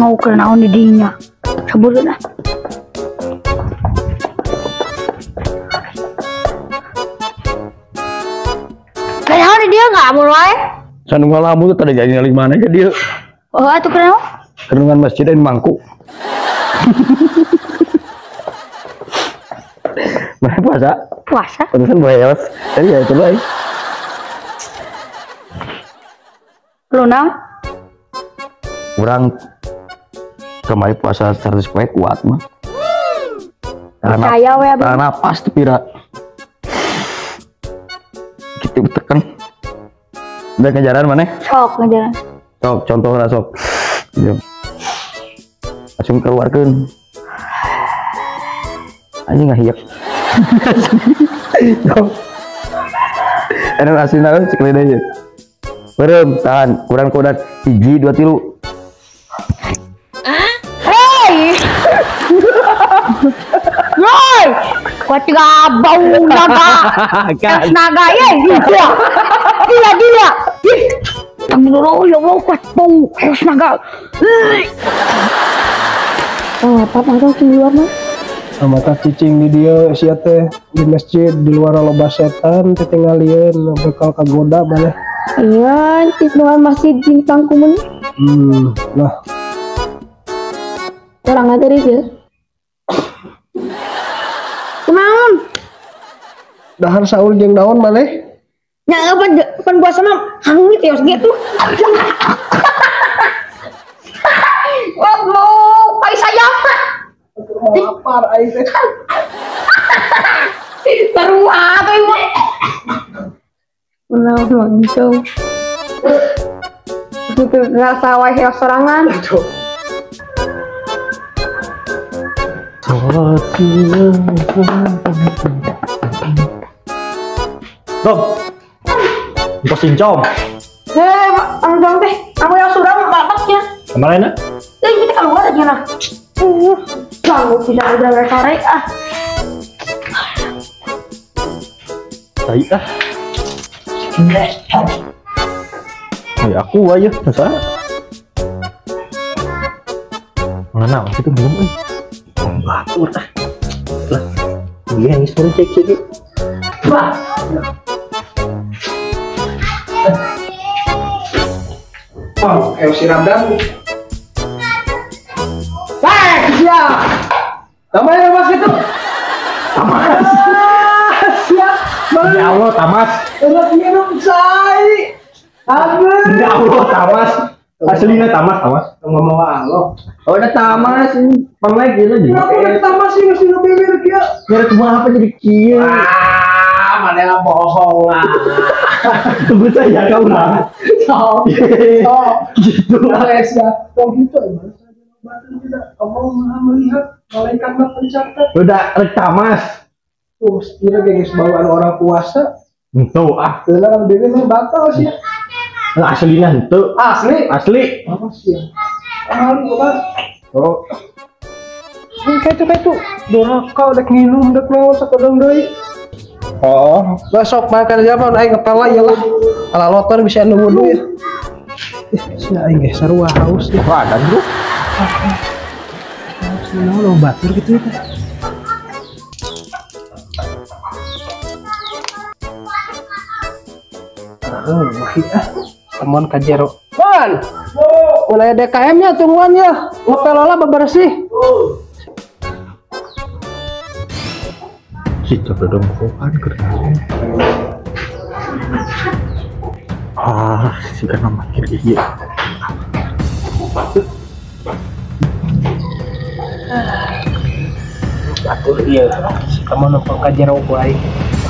mau ke naon di dinya. Sebutkeun ah. Kenapa di dia nggak mulai? Sanu ngalamu tadi jadi ngali mana ke dia? Oh, atuh kenapa? Kerungan masjid dan mangku. Mana puasa? Puasa. Pantesan boyos. Tadi ya itu baik. Lu naon? Kurang kemarin puasa 100 poe kuat mah. Percaya we abang. Karena pas tuh pira. Gitu tekan. Udah ngejaran mana? Sok ngejalan. Sok contoh lah sok. Iya. Langsung keluarkan. Anjing nggak hiyak. Enak asin aja sekali aja. Berem tahan kurang 1 2 3. Hei! Woi! Kuat juga bau naga. Es naga ya dia. Dia. Tanggulo ya mau kuat bau es naga. Apa naga keluar mah? mata cicing di dia sia teh di masjid di luar loba setan teh tingalieun bekal kagoda maneh. Iya, di luar masjid di pangkumun. Nah. Orang ada dia. Kunaon? Dahar Saul jeung daun maneh. Nya pan puasa mah hangit ya gitu. Wah, mau pai sayap. Lapar aing teh. Baru apa ibu? Ulah gitu. Itu ngerasa wae sorangan. Dom, kita sincom. Dong teh, aku yang sudah bapaknya. Kemana? Kita keluar aja nah. Ganggu tidak udah sore ah. Baik ah. Ya aku aja, masa? Mana itu belum? Batur ah. Lah, dia yang suruh cek. Wah. Oh, kayak si Ramdan. Ya. Namanya Mas itu. Tamas. Siap. Ya Allah, Tamas. Enak minum say. Aduh. Ya Allah, Tamas. Aslinya Tamas. Ngomong Allah. Oh, ada Tamas. Bang lagi lagi. Kenapa ada tamas sih mesti ngebelir kia? Nyari cuma apa jadi kia? Mana yang bohong lah. Tunggu saya kau lah. So. Gitu. Guys ya. Kok gitu emang? Batu tidak. Kamu maha melihat malaikat mencatat. Udah Tamas. Tuh, kira guys bawaan orang puasa. Tuh ah. Telah diri mah batal sih. Aslinya tuh. Asli. Apa sih? Malu kan? Oh. Kayak itu doraka udah minum udah naon sakodong deui. Oh, besok makan zaman aing ngepela iyalah. Ala lotor bisa anu wudu ya. Si aing ge sarua haus ya. Wah, ada bro. Senang lo batur gitu ya. Teman kajero. Wan. Mulai DKM-nya tungguan ya. Ngepelola bebersih. Kita dodong kopan kerjanya. Si kan namanya dia. Batur iya. Kamu numpang kajero baik.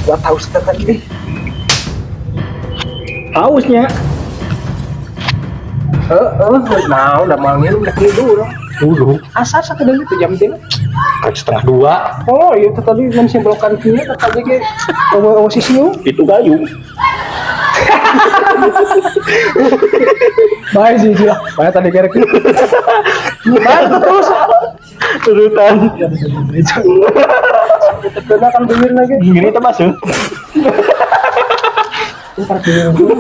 Gua tahu setet lagi deh. Hausnya. Nah, udah manggil udah tidur. Dulu. Asar sakedeng itu jam 3. Kan 1:30. Oh iya itu tadi mensimpulkan kia tadi ke sisiu Itu kayu. baik sih lah baik tadi kira baik terus Turutan. terkena kan bibir lagi Gini tuh masuk. ntar bibir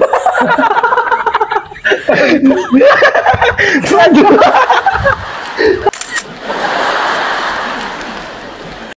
Lanjut.